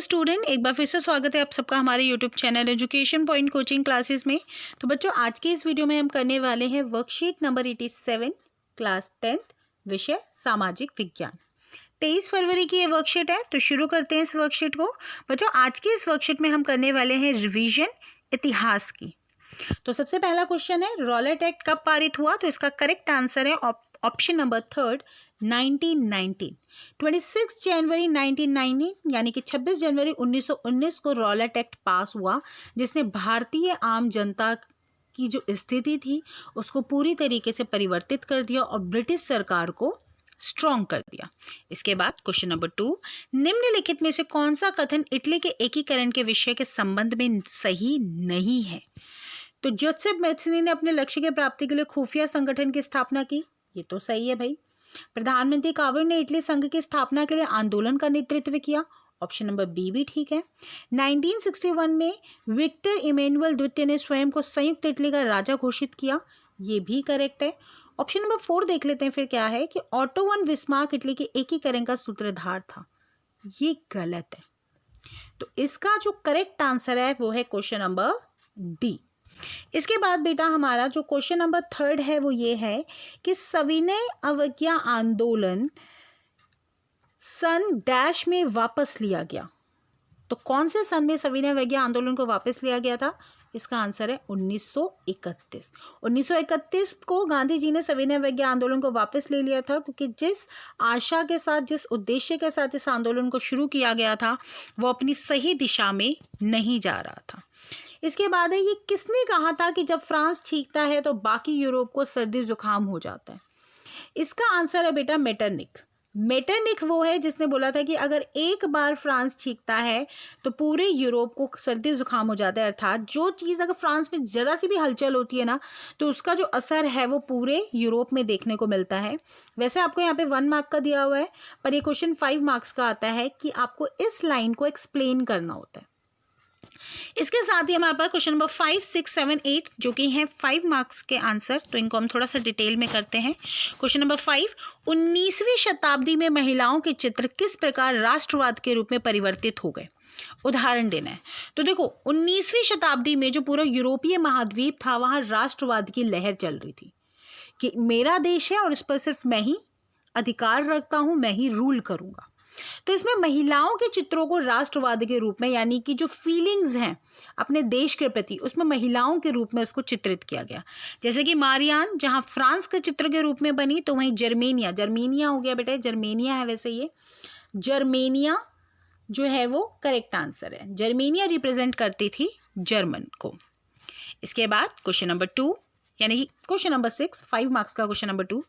Student, एक बार फिर से स्वागत है आप सबका हमारे YouTube channel education point coaching classes में। तो बच्चों, आज के इस वीडियो में हम करने वाले हैं वर्कशीट नंबर 87 क्लास 10th विषय सामाजिक विज्ञान। 23 फरवरी की ये वर्कशीट है, तो शुरू करते हैं इस वर्कशीट को। बच्चों, आज की इस वर्कशीट में हम करने वाले हैं रिवीजन इतिहास की। तो सबसे पहला क्वेश्चन है, रॉलेट एक्ट कब पारित हुआ? तो इसका करेक्ट आंसर है ऑप्शन नंबर 3 1919। 26 जनवरी 1919 यानी कि 26 जनवरी 1919 को रॉलेट एक्ट पास हुआ, जिसने भारतीय आम जनता की जो स्थिति थी उसको पूरी तरीके से परिवर्तित कर दिया और ब्रिटिश सरकार को स्ट्रॉन्ग कर दिया। इसके बाद क्वेश्चन नंबर 2, निम्नलिखित में से कौन सा कथन इटली के एकीकरण के विषय के संबंध में सही नहीं है? तो जोसेफ मैत्सनी ने अपने लक्ष्य की प्राप्ति के लिए खुफिया संगठन की स्थापना की, ये तो सही है भाई। प्रधानमंत्री कावर ने इटली संघ की स्थापना के लिए आंदोलन का नेतृत्व किया, ऑप्शन नंबर बी भी ठीक है। 1961 में विक्टर इमैनुअल द्वितीय ने स्वयं को संयुक्त इटली का राजा घोषित किया, ये भी करेक्ट है। ऑप्शन नंबर 4 देख लेते हैं फिर क्या है कि ऑटो वन बिस्मार्क इटली के एकीकरण का सूत्रधार था, ये गलत है। तो इसका जो करेक्ट आंसर है वो है क्वेश्चन नंबर डी। इसके बाद बेटा हमारा जो क्वेश्चन नंबर 3 है वो ये है कि सविनय अवज्ञा आंदोलन सन डैश में वापस लिया गया। तो कौन से सन में सविनय अवज्ञा आंदोलन को वापस लिया गया था? इसका आंसर है 1931। 1931 को गांधी जी ने सविनय अवज्ञा आंदोलन को वापस ले लिया था, क्योंकि जिस आशा के साथ, जिस उद्देश्य के साथ इस आंदोलन को शुरू किया गया था वो अपनी सही दिशा में नहीं जा रहा था। इसके बाद है, ये किसने कहा था कि जब फ्रांस छींकता है तो बाकी यूरोप को सर्दी जुकाम हो जाता है? इसका आंसर है बेटा मेटरनिक। मेटरनिक वो है जिसने बोला था कि अगर एक बार फ्रांस छींकता है तो पूरे यूरोप को सर्दी जुकाम हो जाता है। अर्थात जो चीज़ अगर फ्रांस में जरा सी भी हलचल होती है ना, तो उसका जो असर है वो पूरे यूरोप में देखने को मिलता है। वैसे आपको यहाँ पे 1 मार्क का दिया हुआ है, पर ये क्वेश्चन 5 मार्क्स का आता है कि आपको इस लाइन को एक्सप्लेन करना होता है। इसके साथ ही हमारे पास क्वेश्चन नंबर 5, 6, 7, 8 जो कि हैं 5 मार्क्स के आंसर, तो इनको हम थोड़ा सा डिटेल में करते हैं। क्वेश्चन नंबर 5, 19वीं शताब्दी में महिलाओं के चित्र किस प्रकार राष्ट्रवाद के रूप में परिवर्तित हो गए? उदाहरण देना है। तो देखो, 19वीं शताब्दी में जो पूरा यूरोपीय महाद्वीप था वहाँ राष्ट्रवाद की लहर चल रही थी कि मेरा देश है और इस पर सिर्फ मैं ही अधिकार रखता हूँ, मैं ही रूल करूँगा। तो इसमें महिलाओं के चित्रों को राष्ट्रवाद के रूप में, यानी कि जो फीलिंग्स हैं अपने देश के प्रति, उसमें महिलाओं के रूप में उसको चित्रित किया गया। जैसे कि मारियान जहां फ्रांस के चित्र के रूप में बनी, तो वहीं जर्मेनिया हो गया बेटा, जर्मेनिया है वैसे ये, जर्मेनिया जो है वो करेक्ट आंसर है। जर्मेनिया रिप्रेजेंट करती थी जर्मन को। इसके बाद क्वेश्चन नंबर 2 यानी कि क्वेश्चन नंबर 6, 5 मार्क्स का क्वेश्चन नंबर 2,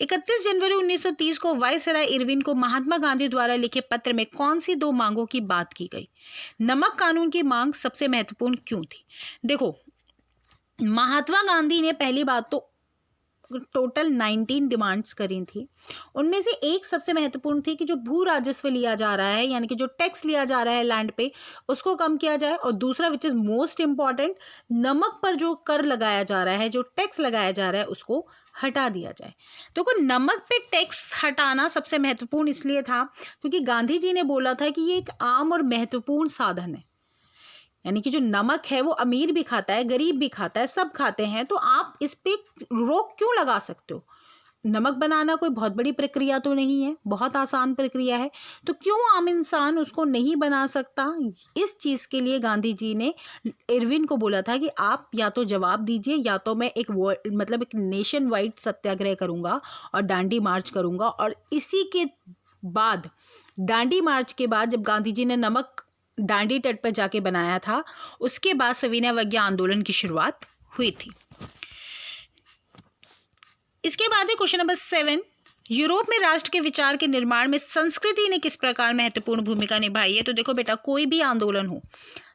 31 जनवरी 1930 को वायसराय इरविन को महात्मा गांधी द्वारा लिखे पत्र में कौन सी 2 मांगों की बात की गई? नमक कानून की मांग सबसे महत्वपूर्ण क्यों थी? देखो, महात्मा गांधी ने पहली बात तो टोटल 19 डिमांड्स करी थी। उनमें से एक सबसे महत्वपूर्ण थी कि जो भू राजस्व लिया जा रहा है, यानी कि जो टैक्स लिया जा रहा है लैंड पे, उसको कम किया जाए। और दूसरा विच इज मोस्ट इम्पॉर्टेंट, नमक पर जो कर लगाया जा रहा है, जो टैक्स लगाया जा रहा है, उसको हटा दिया जाए। तो को नमक पे टैक्स हटाना सबसे महत्वपूर्ण इसलिए था क्योंकि गांधी जी ने बोला था कि ये एक आम और महत्वपूर्ण साधन है, यानी कि जो नमक है वो अमीर भी खाता है, गरीब भी खाता है, सब खाते हैं, तो आप इस पे रोक क्यों लगा सकते हो? नमक बनाना कोई बहुत बड़ी प्रक्रिया तो नहीं है, बहुत आसान प्रक्रिया है, तो क्यों आम इंसान उसको नहीं बना सकता? इस चीज़ के लिए गांधी जी ने इरविन को बोला था कि आप या तो जवाब दीजिए, या तो मैं एक नेशन वाइड सत्याग्रह करूँगा और डांडी मार्च करूँगा। और इसी के बाद, डांडी मार्च के बाद, जब गांधी जी ने नमक डांडी तट पर जाके बनाया था, उसके बाद सविनय अवज्ञा आंदोलन की शुरुआत हुई थी। इसके बाद है क्वेश्चन नंबर 7, यूरोप में राष्ट्र के विचार के निर्माण में संस्कृति ने किस प्रकार महत्वपूर्ण भूमिका निभाई है? तो देखो बेटा, कोई भी आंदोलन हो,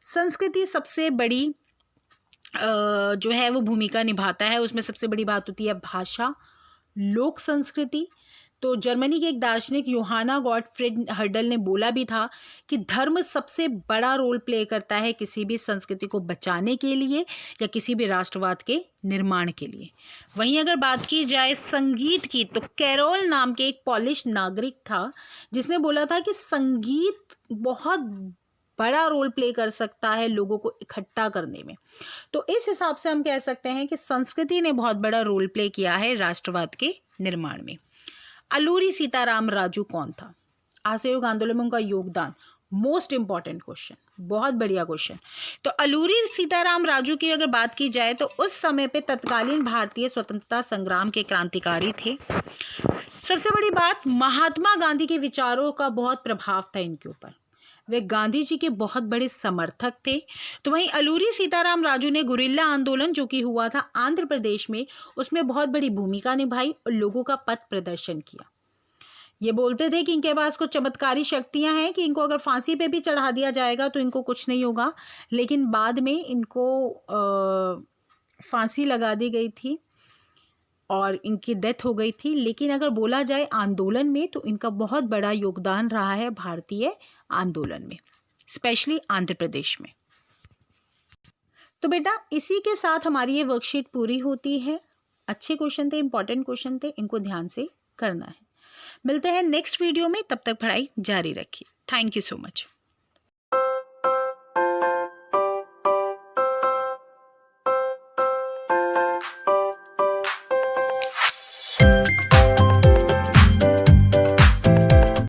संस्कृति सबसे बड़ी जो है वो भूमिका निभाता है। उसमें सबसे बड़ी बात होती है भाषा, लोक संस्कृति। तो जर्मनी के एक दार्शनिक योहाना गॉटफ्रीड हर्डल ने बोला भी था कि धर्म सबसे बड़ा रोल प्ले करता है किसी भी संस्कृति को बचाने के लिए या किसी भी राष्ट्रवाद के निर्माण के लिए। वहीं अगर बात की जाए संगीत की, तो कैरोल नाम के एक पॉलिश नागरिक था जिसने बोला था कि संगीत बहुत बड़ा रोल प्ले कर सकता है लोगों को इकट्ठा करने में। तो इस हिसाब से हम कह सकते हैं कि संस्कृति ने बहुत बड़ा रोल प्ले किया है राष्ट्रवाद के निर्माण में। अलूरी सीताराम राजू कौन था? असहयोग आंदोलन में उनका योगदान, मोस्ट इंपॉर्टेंट क्वेश्चन, बहुत बढ़िया क्वेश्चन। तो अलूरी सीताराम राजू की अगर बात की जाए तो उस समय पे तत्कालीन भारतीय स्वतंत्रता संग्राम के क्रांतिकारी थे। सबसे बड़ी बात, महात्मा गांधी के विचारों का बहुत प्रभाव था इनके ऊपर, वे गांधी जी के बहुत बड़े समर्थक थे। तो वहीं अलूरी सीताराम राजू ने गुरिल्ला आंदोलन जो कि हुआ था आंध्र प्रदेश में, उसमें बहुत बड़ी भूमिका निभाई और लोगों का पथ प्रदर्शन किया। ये बोलते थे कि इनके पास कुछ चमत्कारी शक्तियां हैं कि इनको अगर फांसी पे भी चढ़ा दिया जाएगा तो इनको कुछ नहीं होगा, लेकिन बाद में इनको फांसी लगा दी गई थी और इनकी डेथ हो गई थी। लेकिन अगर बोला जाए आंदोलन में तो इनका बहुत बड़ा योगदान रहा है भारतीय आंदोलन में, स्पेशली आंध्र प्रदेश में। तो बेटा इसी के साथ हमारी ये वर्कशीट पूरी होती है। अच्छे क्वेश्चन थे, इंपॉर्टेंट क्वेश्चन थे, इनको ध्यान से करना है। मिलते हैं नेक्स्ट वीडियो में, तब तक पढ़ाई जारी रखिए। Thank you so much.